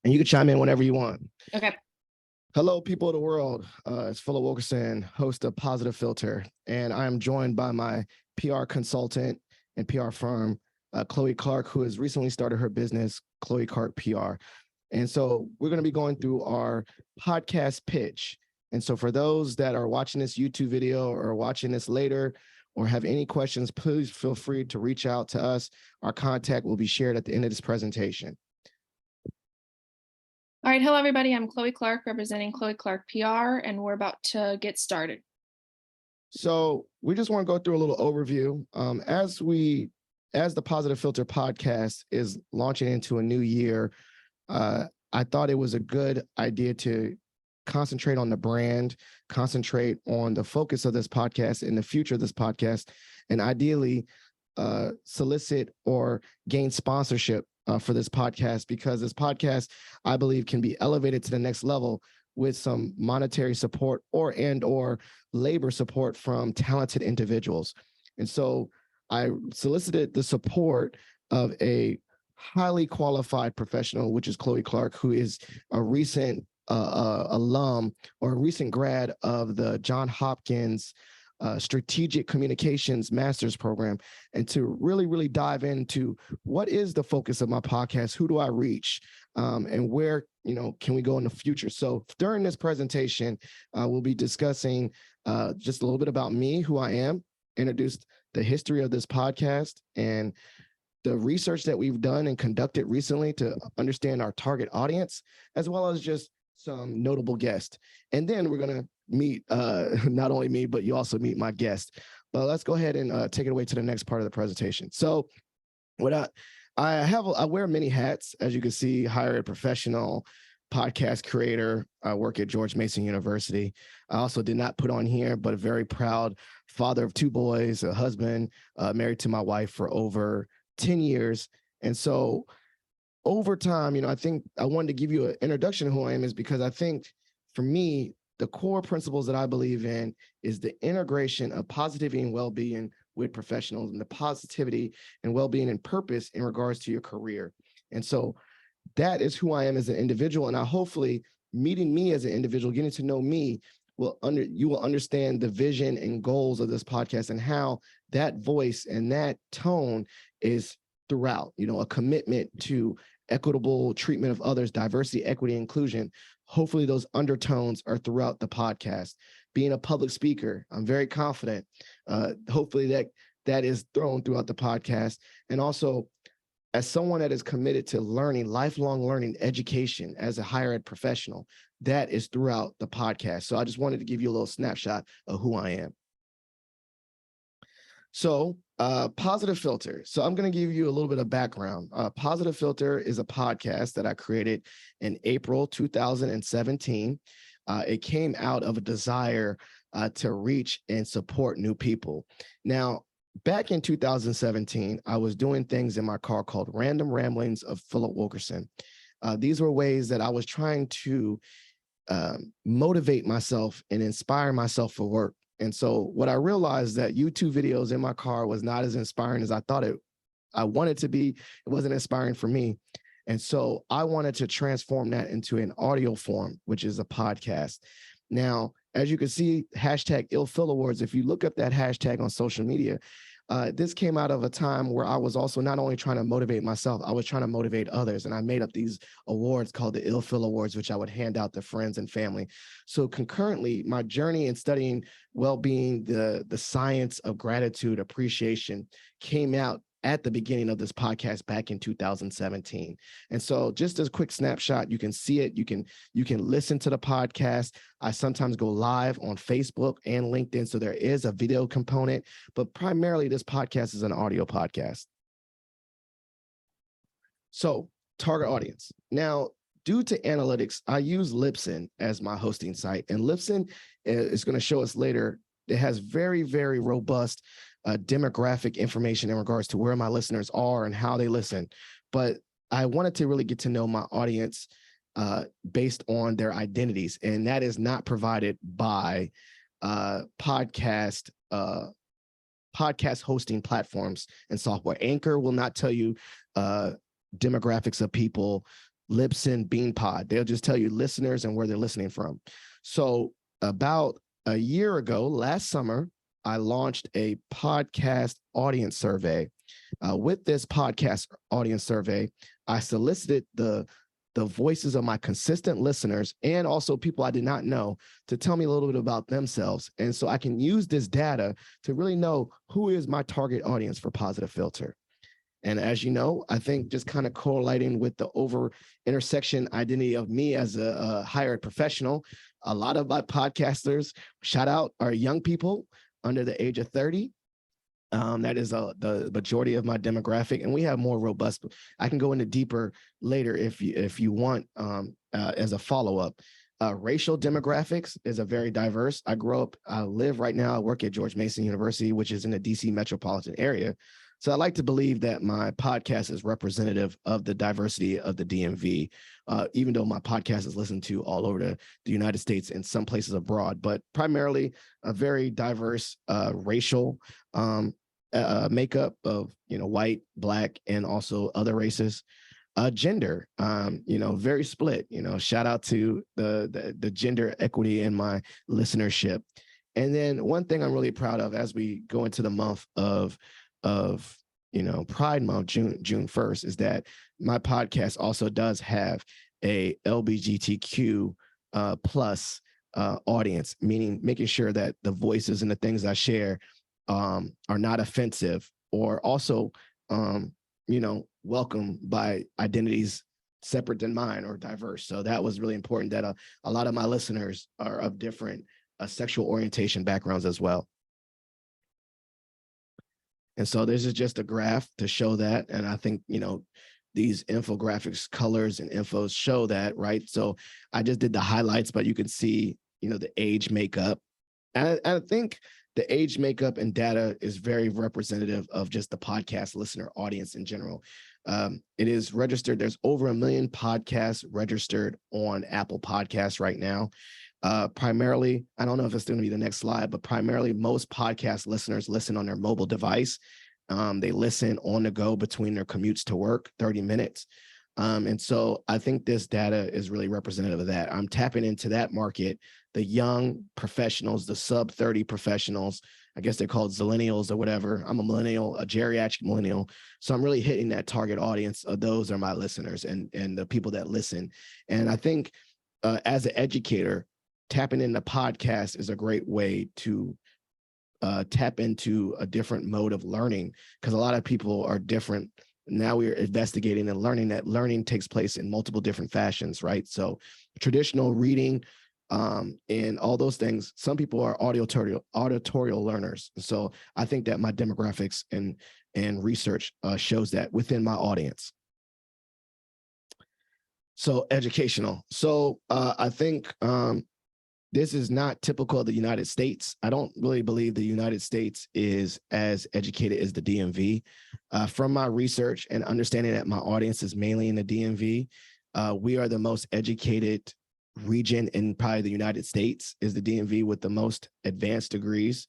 and you can chime in whenever you want. Okay. Hello, people of the world. It's Philip Wilkerson, host of Positive Philter, and I am joined by my PR consultant and PR firm, Chloe Clark, who has recently started her business, Chloe Clark PR. And so we're going to be going through our podcast pitch. And so for those that are watching this YouTube video or watching this later or have any questions, please feel free to reach out to us. Our contact will be shared at the end of this presentation. All right. Hello, everybody. I'm Chloe Clark, representing Chloe Clark PR, and we're about to get started. So we just want to go through a little overview. As the Positive Philter podcast is launching into a new year, I thought it was a good idea to concentrate on the brand, concentrate on the focus of this podcast in the future of this podcast, and ideally solicit or gain sponsorship for this podcast, because this podcast, I believe, can be elevated to the next level with some monetary support or labor support from talented individuals. And so I solicited the support of a highly qualified professional, which is Chloe Clark, who is a recent alum or a recent grad of the Johns Hopkins Strategic Communications Master's Program, and to really dive into what is the focus of my podcast, who do I reach, and where can we go in the future. So during this presentation, we'll be discussing just a little bit about me, who I am, introduce the history of this podcast, and the research that we've done and conducted recently to understand our target audience, as well as just some notable guests. And then we're going to meet not only me, but you also meet my guest. But let's go ahead and take it away to the next part of the presentation. So what I wear many hats, as you can see: higher ed professional, podcast creator. I work at George Mason University. I also did not put on here, but a very proud father of 2 boys, a husband, married to my wife for over 10 years. And so over time, I think I wanted to give you an introduction to who I am, is because I think for me, the core principles that I believe in is the integration of positivity and well-being with professionals, and the positivity and well-being and purpose in regards to your career. And so that is who I am as an individual. And hopefully meeting me as an individual, getting to know me, you will understand the vision and goals of this podcast, and how that voice and that tone is throughout, a commitment to equitable treatment of others, diversity, equity, inclusion. Hopefully those undertones are throughout the podcast. Being a public speaker, I'm very confident. Hopefully that is thrown throughout the podcast. And also, as someone that is committed to learning, lifelong learning, education as a higher ed professional, that is throughout the podcast. So I just wanted to give you a little snapshot of who I am. So Positive Philter. So I'm going to give you a little bit of background. Positive Philter is a podcast that I created in April 2017. It came out of a desire to reach and support new people. Now, back in 2017, I was doing things in my car called Random Ramblings of Philip Wilkerson. These were ways that I was trying to motivate myself and inspire myself for work. And so what I realized, that YouTube videos in my car was not as inspiring as I thought I wanted to be. It wasn't inspiring for me. And so I wanted to transform that into an audio form, which is a podcast. Now, as you can see, hashtag #IllPhilAwards, if you look up that hashtag on social media, this came out of a time where I was also not only trying to motivate myself, I was trying to motivate others. And I made up these awards called the #IllPhil Awards, which I would hand out to friends and family. So concurrently, my journey in studying well-being, the science of gratitude, appreciation, came out at the beginning of this podcast back in 2017. And so just as a quick snapshot, you can see it. You can listen to the podcast. I sometimes go live on Facebook and LinkedIn. So there is a video component, but primarily this podcast is an audio podcast. So target audience. Now, due to analytics, I use Libsyn as my hosting site, and Libsyn is going to show us later. It has very, very robust demographic information in regards to where my listeners are and how they listen. But I wanted to really get to know my audience based on their identities, and that is not provided by podcast hosting platforms and software. Anchor will not tell you demographics of people. Libsyn, Beanpod. They'll just tell you listeners and where they're listening from. So about a year ago, last summer, I launched a podcast audience survey. With this podcast audience survey, I solicited the voices of my consistent listeners and also people I did not know to tell me a little bit about themselves. And so I can use this data to really know who is my target audience for Positive Philter. And as you know, I think just kind of correlating with the over intersection identity of me as a hired professional, a lot of my podcasters, shout out, are young people under the age of 30. That is the majority of my demographic, and we have more robust. I can go into deeper later if you want as a follow up. Racial demographics is a very diverse. I live right now. I work at George Mason University, which is in the DC metropolitan area. So I like to believe that my podcast is representative of the diversity of the DMV, even though my podcast is listened to all over the United States and some places abroad, but primarily a very diverse racial makeup of, white, Black, and also other races. Gender, very split, shout out to the gender equity in my listenership. And then one thing I'm really proud of as we go into the month of Pride Month, June 1st, is that my podcast also does have a LGBTQ plus audience, meaning making sure that the voices and the things I share are not offensive or also, welcome by identities separate than mine or diverse. So that was really important that a lot of my listeners are of different sexual orientation backgrounds as well. And so this is just a graph to show that. And I think, these infographics, colors and infos show that, right? So I just did the highlights, but you can see, the age makeup. And I think the age makeup and data is very representative of just the podcast listener audience in general. It is registered. There's over 1 million podcasts registered on Apple Podcasts right now. Primarily, I don't know if it's going to be the next slide, but primarily most podcast listeners listen on their mobile device. They listen on the go between their commutes to work, 30 minutes. And so I think this data is really representative of that. I'm tapping into that market, the young professionals, the sub 30 professionals. I guess they're called zillennials or whatever. I'm a millennial, a geriatric millennial. So I'm really hitting that target audience. Those are my listeners and the people that listen. And I think as an educator, tapping into podcasts is a great way to tap into a different mode of learning, because a lot of people are different. Now we're investigating and learning that learning takes place in multiple different fashions, right? So traditional reading and all those things, some people are auditorial learners. So I think that my demographics and research shows that within my audience. So educational. So I think this is not typical of the United States. I don't really believe the United States is as educated as the DMV. From my research and understanding that my audience is mainly in the DMV, we are the most educated region in probably the United States, is the DMV with the most advanced degrees.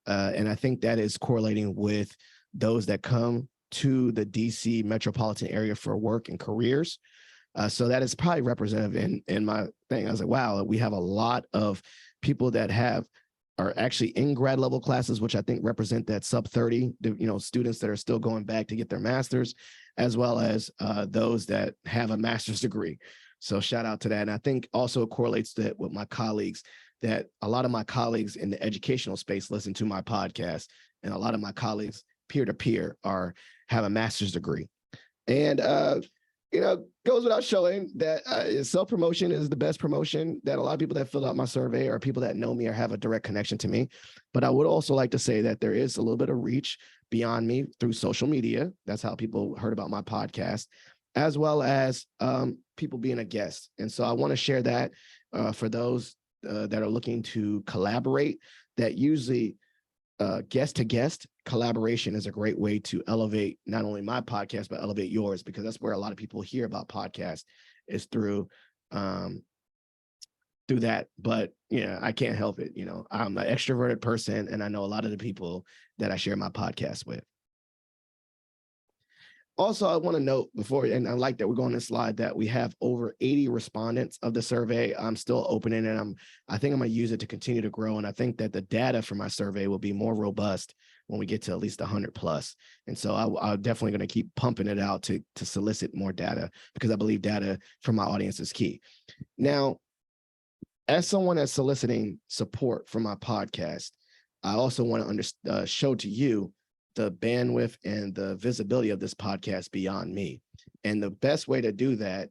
And I think that is correlating with those that come to the DC metropolitan area for work and careers. So that is probably representative in my thing. I was like, wow, we have a lot of people that are actually in grad level classes, which I think represent that sub 30, students that are still going back to get their master's, as well as those that have a master's degree. So shout out to that. And I think also correlates that with my colleagues, that a lot of my colleagues in the educational space listen to my podcast, and a lot of my colleagues peer-to-peer have a master's degree. And goes without showing that self-promotion is the best promotion, that a lot of people that filled out my survey are people that know me or have a direct connection to me. But I would also like to say that there is a little bit of reach beyond me through social media. That's how people heard about my podcast, as well as people being a guest. And so I want to share that for those that are looking to collaborate, that usually guest to guest collaboration is a great way to elevate not only my podcast, but elevate yours, because that's where a lot of people hear about podcasts, is through that. But I can't help it. I'm an extroverted person, and I know a lot of the people that I share my podcast with. Also, I want to note before, and I like that we're going to slide, that we have over 80 respondents of the survey. I'm still opening it. I think I'm going to use it to continue to grow. And I think that the data for my survey will be more robust when we get to at least 100 plus. And so I'm definitely going to keep pumping it out to solicit more data, because I believe data from my audience is key. Now, as someone that's soliciting support for my podcast, I also want to show to you the bandwidth and the visibility of this podcast beyond me. And the best way to do that,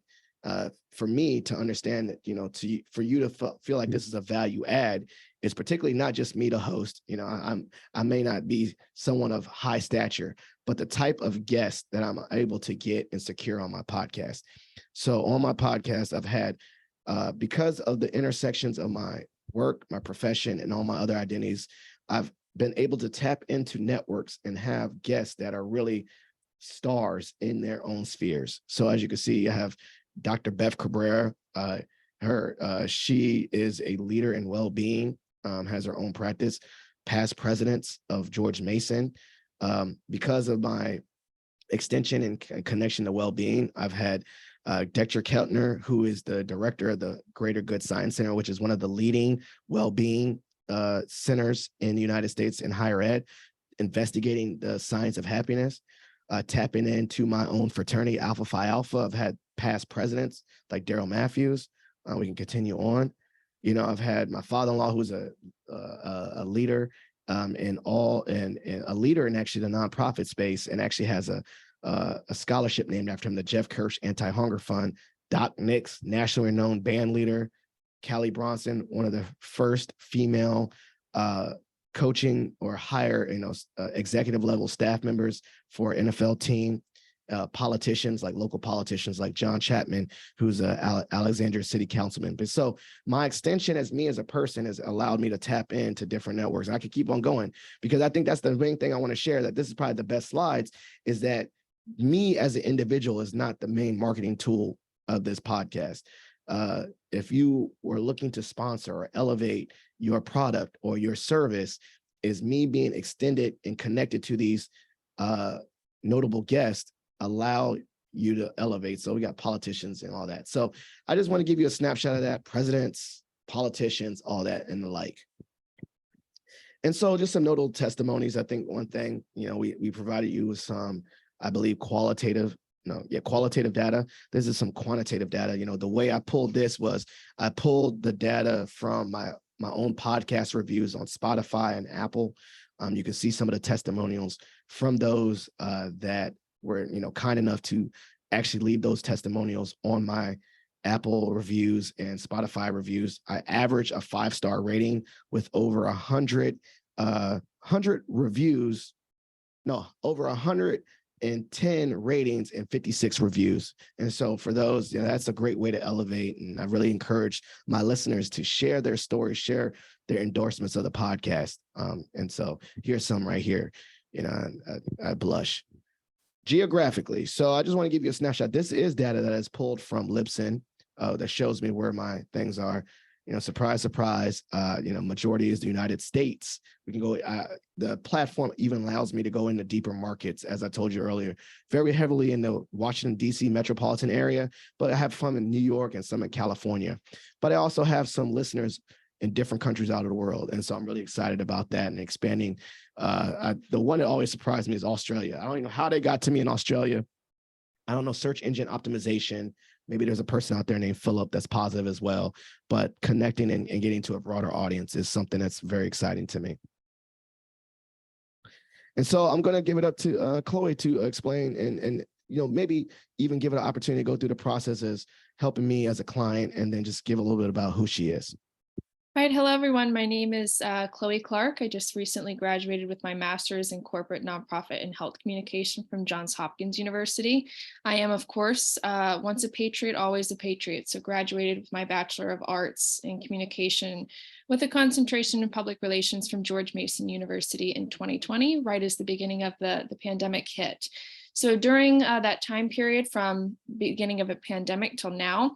for me to understand that, for you to feel like this is a value add, is particularly not just me to host. I may not be someone of high stature, but the type of guest that I'm able to get and secure on my podcast. So on my podcast, I've had, because of the intersections of my work, my profession, and all my other identities, I've been able to tap into networks and have guests that are really stars in their own spheres. So as you can see, I have Dr. Beth Cabrera. She is a leader in well-being, has her own practice, past presidents of George Mason. Because of my extension and connection to well-being, I've had Dexter Keltner, who is the director of the Greater Good Science Center, which is one of the leading well-being centers in the United States in higher ed, investigating the science of happiness, tapping into my own fraternity, Alpha Phi Alpha. I've had past presidents like Daryl Matthews. We can continue on. I've had my father-in-law, who's a leader and a leader in actually the nonprofit space, and actually has a scholarship named after him, the Jeff Kirsch Anti-Hunger Fund. Doc Nix, nationally renowned band leader. Callie Bronson, one of the first female coaching or higher, executive level staff members for an NFL team. Politicians, like local politicians like John Chapman, who's a Alexandria city councilman. But so my extension as me as a person has allowed me to tap into different networks. I could keep on going, because I think that's the main thing I want to share, that this is probably the best slides, is that me as an individual is not the main marketing tool of this podcast. If you were looking to sponsor or elevate your product or your service, is me being extended and connected to these notable guests allow you to elevate. So we got politicians and all that. So I just want to give you a snapshot of that: presidents, politicians, all that and the like. And so just some notable testimonies. I think one thing, we provided you with some, I believe, qualitative data. This is some quantitative data. The way I pulled this was I pulled the data from my own podcast reviews on Spotify and Apple. You can see some of the testimonials from those that were, kind enough to actually leave those testimonials on my Apple reviews and Spotify reviews. I average a 5-star rating with over 100 reviews. No, over 110 ratings and 56 reviews. And so for those, that's a great way to elevate. And I really encourage my listeners to share their stories, share their endorsements of the podcast. And so here's some right here. I blush. Geographically. So I just want to give you a snapshot. This is data that is pulled from Libsyn that shows me where my things are. Surprise, surprise, majority is the United States. We can go, the platform even allows me to go into deeper markets, as I told you earlier, very heavily in the Washington, D.C. metropolitan area, but I have some in New York and some in California. But I also have some listeners in different countries out of the world. And so I'm really excited about that and expanding. The one that always surprised me is Australia. I don't even know how they got to me in Australia. I don't know, search engine optimization. Maybe there's a person out there named Philip that's positive as well, but connecting and getting to a broader audience is something that's very exciting to me. And so I'm going to give it up to Chloe to explain and maybe even give it an opportunity to go through the processes, helping me as a client, and then just give a little bit about who she is. All right. Hello, everyone. My name is Chloe Clark. I just recently graduated with my master's in corporate nonprofit and health communication from Johns Hopkins University. I am, of course, once a patriot, always a patriot. So graduated with my Bachelor of Arts in Communication with a concentration in public relations from George Mason University in 2020, right as the beginning of the pandemic hit. So during that time period from beginning of a pandemic till now,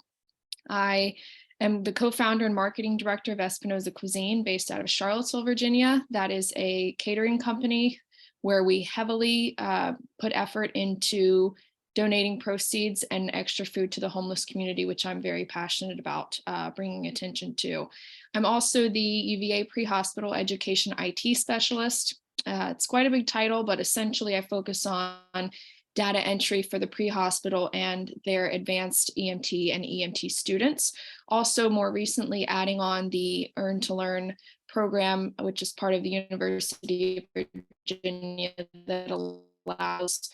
I am the co-founder and marketing director of Espinosa Cuisine based out of Charlottesville, Virginia. That is a catering company where we heavily put effort into donating proceeds and extra food to the homeless community, which I'm very passionate about bringing attention to. I'm also the UVA pre-hospital education IT specialist. It's quite a big title, but essentially I focus on data entry for the pre-hospital and their advanced EMT and EMT students. Also, more recently, adding on the Earn to Learn program, which is part of the University of Virginia, that allows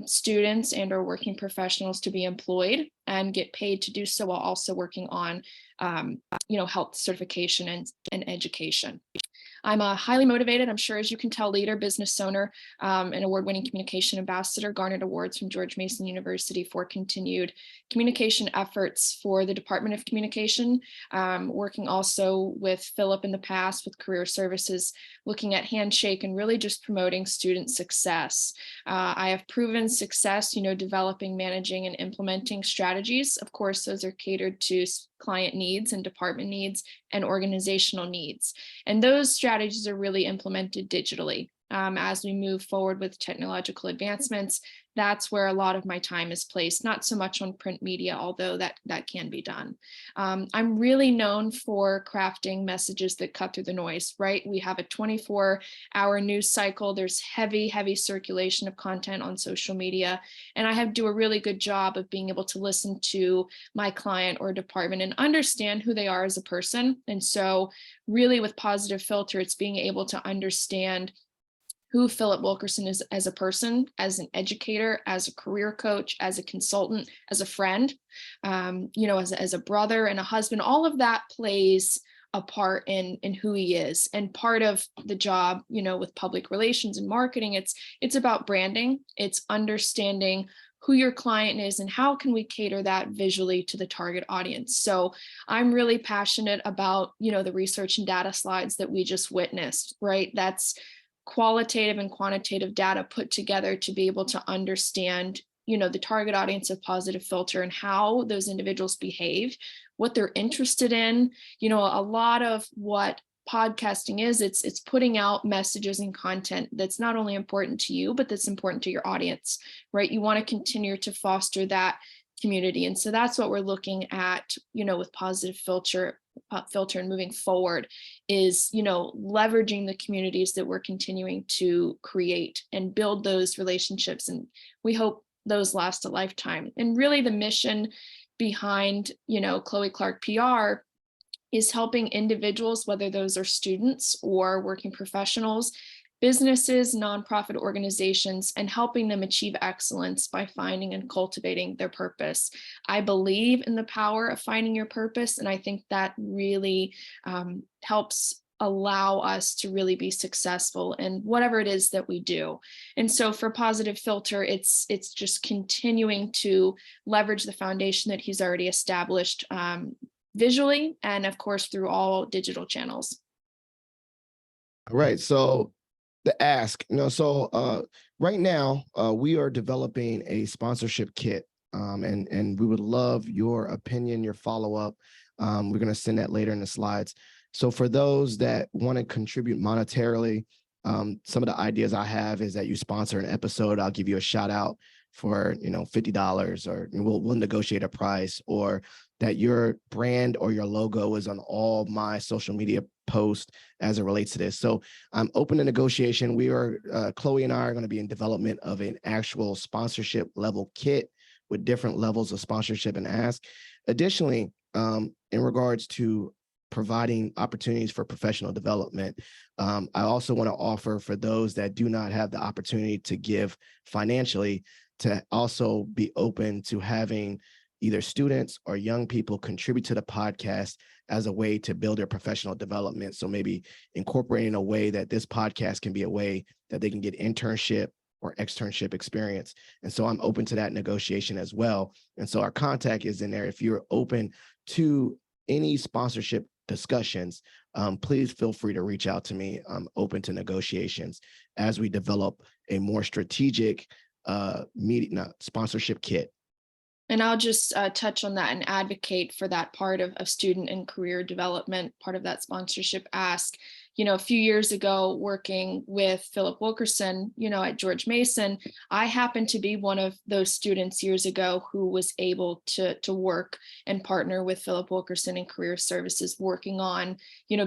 students and or working professionals to be employed and get paid to do so while also working on health certification and education. I'm a highly motivated, I'm sure as you can tell, leader, business owner, an award-winning communication ambassador, garnered awards from George Mason University for continued communication efforts for the Department of Communication, working also with Philip in the past with career services, looking at Handshake and really just promoting student success. I have proven success, developing, managing, and implementing strategies. Of course, those are catered to client needs and department needs and organizational needs. And those strategies are really implemented digitally. As we move forward with technological advancements, that's where a lot of my time is placed, not so much on print media, although that can be done. I'm really known for crafting messages that cut through the noise, right? We have a 24-hour news cycle. There's heavy circulation of content on social media. And I have to do a really good job of being able to listen to my client or department and understand who they are as a person. And so really with Positive Philter, it's being able to understand who Philip Wilkerson is as a person, as an educator, as a career coach, as a consultant, as a friend, as a brother and a husband. All of that plays a part in who he is. And part of the job, with public relations and marketing, it's about branding. It's understanding who your client is and how can we cater that visually to the target audience. So I'm really passionate about, the research and data slides that we just witnessed, right? That's qualitative and quantitative data put together to be able to understand, the target audience of Positive Philter and how those individuals behave, what they're interested in. A lot of what podcasting is, it's putting out messages and content that's not only important to you, but that's important to your audience, right? You want to continue to foster that community. And so that's what we're looking at, with Positive Philter and moving forward is, leveraging the communities that we're continuing to create and build those relationships. And we hope those last a lifetime. And really the mission behind, Chloe Clark PR is helping individuals, whether those are students or working professionals, businesses, nonprofit organizations, and helping them achieve excellence by finding and cultivating their purpose. I believe in the power of finding your purpose, and I think that really helps allow us to really be successful in whatever it is that we do. And so for Positive Philter, it's just continuing to leverage the foundation that he's already established visually and of course through all digital channels. All right. So the ask, right now we are developing a sponsorship kit, and we would love your opinion, your follow-up. We're going to send that later in the slides. So for those that want to contribute monetarily, some of the ideas I have is that you sponsor an episode. I'll give you a shout out for, $50, or we'll negotiate a price, or that your brand or your logo is on all my social media posts as it relates to this. So I'm open to negotiation. We are, Chloe and I are going to be in development of an actual sponsorship level kit with different levels of sponsorship and ask. Additionally, in regards to providing opportunities for professional development, I also want to offer for those that do not have the opportunity to give financially, to also be open to having either students or young people contribute to the podcast as a way to build their professional development. So maybe incorporating a way that this podcast can be a way that they can get internship or externship experience. And so I'm open to that negotiation as well. And so our contact is in there. If you're open to any sponsorship discussions, please feel free to reach out to me. I'm open to negotiations as we develop a more strategic sponsorship kit. And I'll just touch on that and advocate for that part of student and career development, part of that sponsorship ask. a few years ago working with Philip Wilkerson, at George Mason, I happened to be one of those students years ago who was able to work and partner with Philip Wilkerson in career services, working on,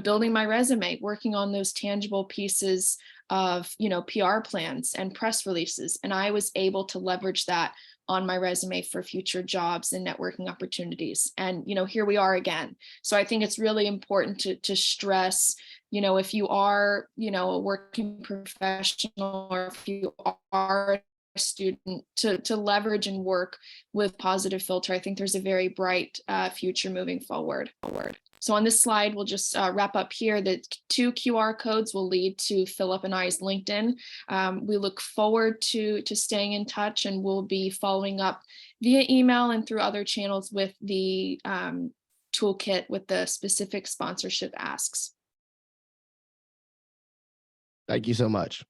building my resume, working on those tangible pieces of, PR plans and press releases. And I was able to leverage that on my resume for future jobs and networking opportunities. And, here we are again. So I think it's really important to stress, if you are, a working professional, or if you are a student, to leverage and work with Positive Philter. I think there's a very bright future moving forward. So on this slide, we'll just wrap up here. The 2 QR codes will lead to Philip and I's LinkedIn. We look forward to staying in touch, and we'll be following up via email and through other channels with the toolkit with the specific sponsorship asks. Thank you so much.